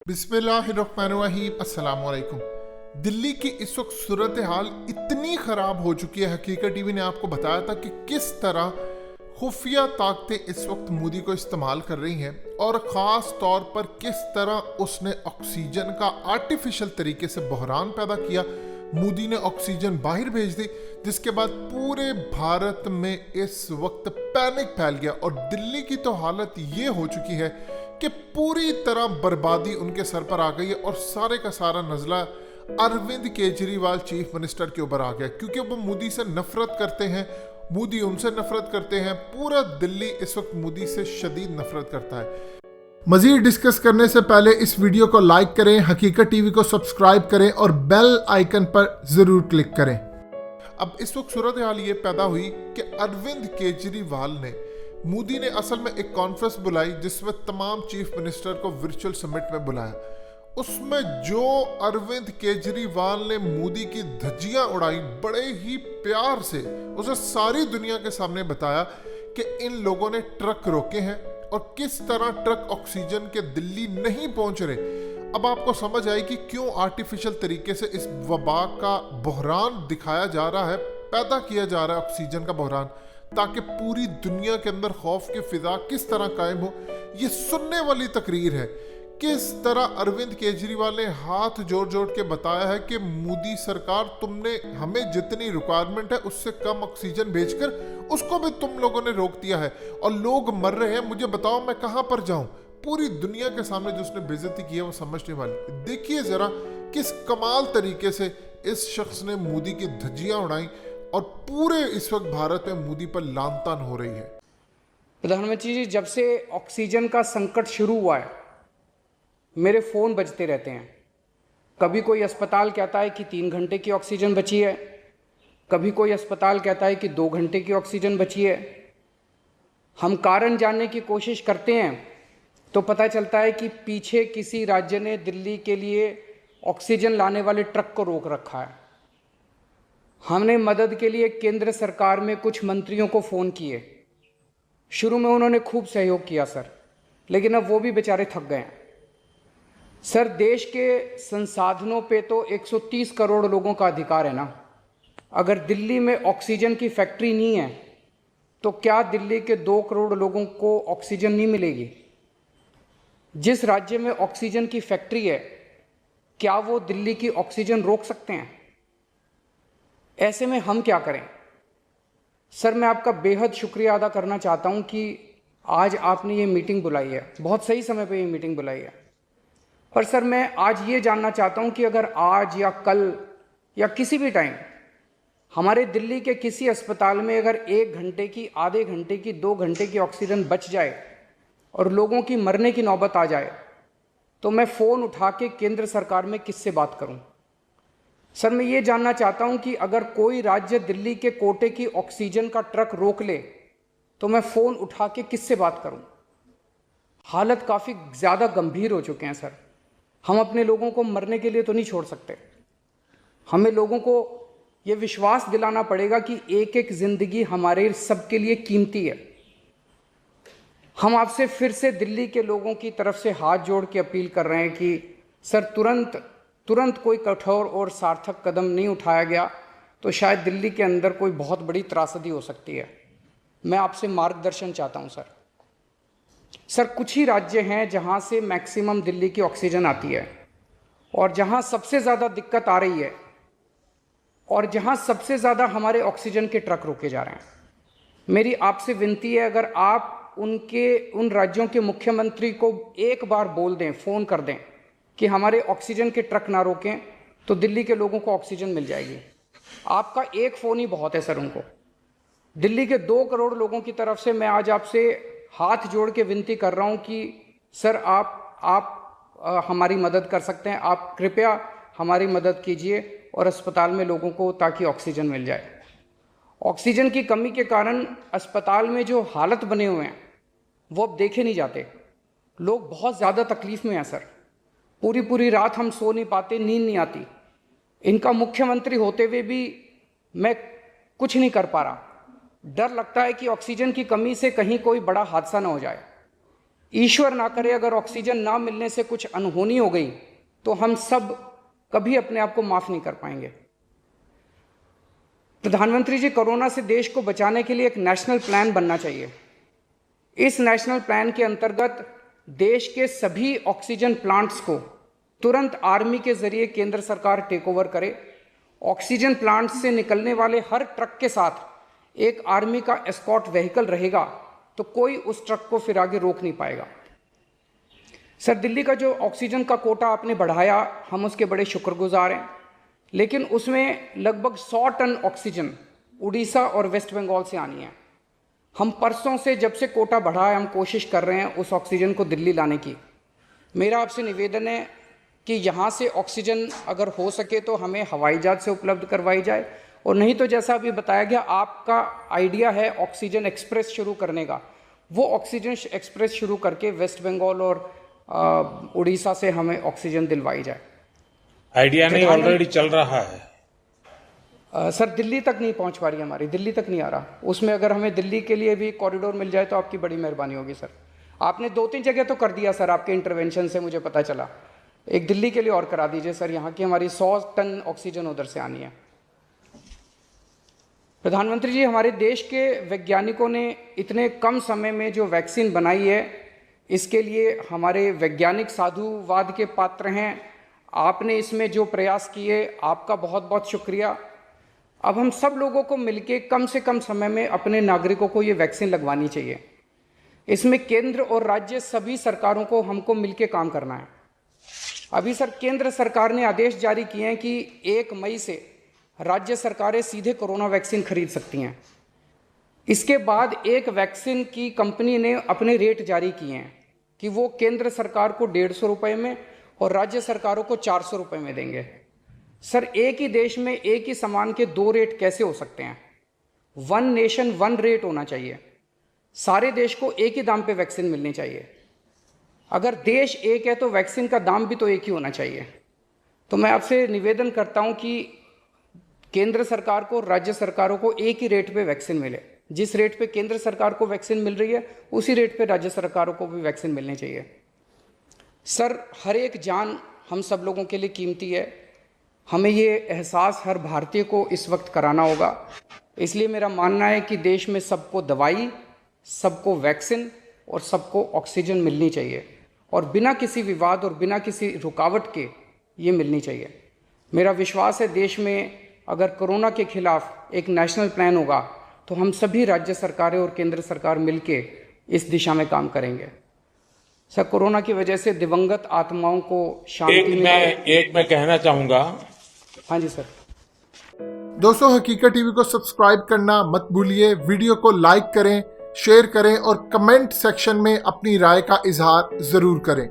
बिस्मिल्लाहिर्रहमानिर्रहीम, अस्सलाम वालेकुम। दिल्ली की इस वक्त सूरत हाल इतनी ख़राब हो चुकी है। हकीकत टीवी ने आपको बताया था कि किस तरह खुफिया ताकतें इस वक्त मोदी को इस्तेमाल कर रही हैं और ख़ास तौर पर किस तरह उसने ऑक्सीजन का आर्टिफिशियल तरीके से बहरान पैदा किया। मोदी ने ऑक्सीजन बाहर भेज दी, जिसके बाद पूरे भारत में इस वक्त पैनिक फैल गया और दिल्ली की तो हालत ये हो चुकी है कि पूरी तरह बर्बादी उनके सर पर आ गई है और सारे का सारा नज़ला अरविंद केजरीवाल चीफ मिनिस्टर के ऊपर आ गया, क्योंकि वो मोदी से नफरत करते हैं, मोदी उनसे नफरत करते हैं। पूरा दिल्ली इस वक्त मोदी से शदीद नफरत करता है। मजीद डिस्कस करने से पहले इस वीडियो को लाइक करें, हकीकत टीवी को सब्सक्राइब करें और बेल आइकन पर जरूर क्लिक करें। अब इस वक्त सूरत हाल ये पैदा हुई कि अरविंद केजरीवाल ने, मोदी ने असल में एक कॉन्फ्रेंस बुलाई जिसमें तमाम चीफ मिनिस्टर को वर्चुअल समिट में बुलाया। उसमें जो अरविंद केजरीवाल ने मोदी की धज्जियां उड़ाई, बड़े ही प्यार से उसे सारी दुनिया के सामने बताया कि इन लोगों ने ट्रक रोके हैं और किस तरह ट्रक ऑक्सीजन के दिल्ली नहीं पहुंच रहे। अब आपको समझ आई कि क्यों आर्टिफिशियल तरीके से इस वबा का बहरान दिखाया जा रहा है, पैदा किया जा रहा है ऑक्सीजन का बहरान, ताकि पूरी दुनिया के अंदर खौफ की फिजा किस तरह कायम हो। ये सुनने वाली तकरीर है। किस तरह अरविंद केजरीवाल ने हाथ जोड़ जोड़ के बताया है कि मोदी सरकार, तुमने हमें जितनी रिक्वायरमेंट है उससे कम ऑक्सीजन भेजकर उसको भी तुम लोगों ने रोक दिया है और लोग मर रहे हैं। मुझे बताओ मैं कहां पर जाऊं। पूरी दुनिया के सामने जो उसने बेइज्जती की है वो समझने वाली। देखिए जरा किस कमाल तरीके से इस शख्स ने मोदी की धज्जियां उड़ाई और पूरे इस वक्त भारत में मोदी पर लानतान हो रही है। प्रधानमंत्री जी, जब से ऑक्सीजन का संकट शुरू हुआ है मेरे फ़ोन बजते रहते हैं। कभी कोई अस्पताल कहता है कि 3 घंटे की ऑक्सीजन बची है, कभी कोई अस्पताल कहता है कि 2 घंटे की ऑक्सीजन बची है। हम कारण जानने की कोशिश करते हैं तो पता चलता है कि पीछे किसी राज्य ने दिल्ली के लिए ऑक्सीजन लाने वाले ट्रक को रोक रखा है। हमने मदद के लिए केंद्र सरकार में कुछ मंत्रियों को फ़ोन किए। शुरू में उन्होंने खूब सहयोग किया सर, लेकिन अब वो भी बेचारे थक गए हैं। सर, देश के संसाधनों पे तो 130 करोड़ लोगों का अधिकार है ना। अगर दिल्ली में ऑक्सीजन की फैक्ट्री नहीं है तो क्या दिल्ली के 2 करोड़ लोगों को ऑक्सीजन नहीं मिलेगी? जिस राज्य में ऑक्सीजन की फैक्ट्री है, क्या वो दिल्ली की ऑक्सीजन रोक सकते हैं? ऐसे में हम क्या करें? सर, मैं आपका बेहद शुक्रिया अदा करना चाहता हूं कि आज आपने ये मीटिंग बुलाई है, बहुत सही समय पे ये मीटिंग बुलाई है। पर सर, मैं आज ये जानना चाहता हूं कि अगर आज या कल या किसी भी टाइम हमारे दिल्ली के किसी अस्पताल में अगर 1 घंटे की, आधे घंटे की, 2 घंटे की ऑक्सीजन बच जाए और लोगों की मरने की नौबत आ जाए, तो मैं फ़ोन उठा के केंद्र सरकार में किससे बात करूं? सर, मैं ये जानना चाहता हूं कि अगर कोई राज्य दिल्ली के कोटे की ऑक्सीजन का ट्रक रोक ले तो मैं फ़ोन उठा के किससे बात करूं? हालत काफ़ी ज़्यादा गंभीर हो चुके हैं सर। हम अपने लोगों को मरने के लिए तो नहीं छोड़ सकते। हमें लोगों को ये विश्वास दिलाना पड़ेगा कि एक एक ज़िंदगी हमारे सबके लिए कीमती है। हम आपसे फिर से दिल्ली के लोगों की तरफ से हाथ जोड़ के अपील कर रहे हैं कि सर, तुरंत कोई कठोर और सार्थक कदम नहीं उठाया गया तो शायद दिल्ली के अंदर कोई बहुत बड़ी त्रासदी हो सकती है। मैं आपसे मार्गदर्शन चाहता हूं सर। सर, कुछ ही राज्य हैं जहां से मैक्सिमम दिल्ली की ऑक्सीजन आती है और जहां सबसे ज़्यादा दिक्कत आ रही है और जहां सबसे ज़्यादा हमारे ऑक्सीजन के ट्रक रोके जा रहे हैं। मेरी आपसे विनती है, अगर आप उन राज्यों के मुख्यमंत्री को एक बार बोल दें, फ़ोन कर दें कि हमारे ऑक्सीजन के ट्रक ना रोकें, तो दिल्ली के लोगों को ऑक्सीजन मिल जाएगी। आपका एक फ़ोन ही बहुत है सर उनको। दिल्ली के 2 करोड़ लोगों की तरफ से मैं आज आपसे हाथ जोड़ के विनती कर रहा हूं कि सर, आप हमारी मदद कर सकते हैं। आप कृपया हमारी मदद कीजिए और अस्पताल में लोगों को, ताकि ऑक्सीजन मिल जाए। ऑक्सीजन की कमी के कारण अस्पताल में जो हालत बने हुए हैं वो अब देखे नहीं जाते। लोग बहुत ज़्यादा तकलीफ़ में हैं सर। पूरी रात हम सो नहीं पाते, नींद नहीं आती। इनका मुख्यमंत्री होते हुए भी मैं कुछ नहीं कर पा रहा। डर लगता है कि ऑक्सीजन की कमी से कहीं कोई बड़ा हादसा ना हो जाए। ईश्वर ना करे अगर ऑक्सीजन ना मिलने से कुछ अनहोनी हो गई तो हम सब कभी अपने आप को माफ नहीं कर पाएंगे। प्रधानमंत्री जी, कोरोना से देश को बचाने के लिए एक नेशनल प्लान बनना चाहिए। इस नेशनल प्लान के अंतर्गत देश के सभी ऑक्सीजन प्लांट्स को तुरंत आर्मी के जरिए केंद्र सरकार टेक ओवर करे। ऑक्सीजन प्लांट से निकलने वाले हर ट्रक के साथ एक आर्मी का एस्कॉर्ट व्हीकल रहेगा तो कोई उस ट्रक को फिर आगे रोक नहीं पाएगा। सर, दिल्ली का जो ऑक्सीजन का कोटा आपने बढ़ाया, हम उसके बड़े शुक्रगुजार हैं, लेकिन उसमें लगभग 100 टन ऑक्सीजन उड़ीसा और वेस्ट बंगाल से आनी है। हम परसों से जब से कोटा बढ़ा है हम कोशिश कर रहे हैं उस ऑक्सीजन को दिल्ली लाने की। मेरा आपसे निवेदन है कि यहाँ से ऑक्सीजन अगर हो सके तो हमें हवाई जहाज से उपलब्ध करवाई जाए, और नहीं तो जैसा अभी बताया गया आपका आइडिया है ऑक्सीजन एक्सप्रेस शुरू करने का, वो ऑक्सीजन एक्सप्रेस शुरू करके वेस्ट बंगाल और उड़ीसा से हमें ऑक्सीजन दिलवाई जाए। आइडिया नहीं, ऑलरेडी चल रहा है। सर, दिल्ली तक नहीं पहुंच पा रही, हमारी दिल्ली तक नहीं आ रहा। उसमें अगर हमें दिल्ली के लिए भी कॉरिडोर मिल जाए तो आपकी बड़ी मेहरबानी होगी सर। आपने 2-3 जगह तो कर दिया सर, आपके इंटरवेंशन से मुझे पता चला। एक दिल्ली के लिए और करा दीजिए सर, यहाँ की हमारी 100 टन ऑक्सीजन उधर से आनी है। प्रधानमंत्री जी, हमारे देश के वैज्ञानिकों ने इतने कम समय में जो वैक्सीन बनाई है, इसके लिए हमारे वैज्ञानिक साधुवाद के पात्र हैं। आपने इसमें जो प्रयास किए, आपका बहुत बहुत शुक्रिया। अब हम सब लोगों को मिलके कम से कम समय में अपने नागरिकों को ये वैक्सीन लगवानी चाहिए। इसमें केंद्र और राज्य सभी सरकारों को हमको मिलके काम करना है। अभी सर, केंद्र सरकार ने आदेश जारी किए हैं कि 1 मई से राज्य सरकारें सीधे कोरोना वैक्सीन खरीद सकती हैं। इसके बाद एक वैक्सीन की कंपनी ने अपने रेट जारी किए हैं कि वो केंद्र सरकार को 150 रुपये में और राज्य सरकारों को 400 रुपये में देंगे। सर, एक ही देश में एक ही सामान के 2 रेट कैसे हो सकते हैं? 1 नेशन 1 रेट होना चाहिए। सारे देश को एक ही दाम पे वैक्सीन मिलनी चाहिए। अगर देश एक है तो वैक्सीन का दाम भी तो एक ही होना चाहिए। तो मैं आपसे निवेदन करता हूं कि केंद्र सरकार को, राज्य सरकारों को एक ही रेट पे वैक्सीन मिले। जिस रेट पे केंद्र सरकार को वैक्सीन मिल रही है उसी रेट पे राज्य सरकारों को भी वैक्सीन मिलनी चाहिए। सर, हर एक जान हम सब लोगों के लिए कीमती है। हमें ये एहसास हर भारतीय को इस वक्त कराना होगा। इसलिए मेरा मानना है कि देश में सबको दवाई, सबको वैक्सीन और सबको ऑक्सीजन मिलनी चाहिए, और बिना किसी विवाद और बिना किसी रुकावट के ये मिलनी चाहिए। मेरा विश्वास है देश में अगर कोरोना के खिलाफ एक नेशनल प्लान होगा तो हम सभी राज्य सरकारें और केंद्र सरकार मिलके इस दिशा में काम करेंगे। सर, कोरोना की वजह से दिवंगत आत्माओं को शांति एक मैं कहना चाहूंगा। हाँ जी सर। दोस्तों, हकीकत टीवी को सब्सक्राइब करना मत भूलिए। वीडियो को लाइक करें, शेयर करें और कमेंट सेक्शन में अपनी राय का इजहार जरूर करें।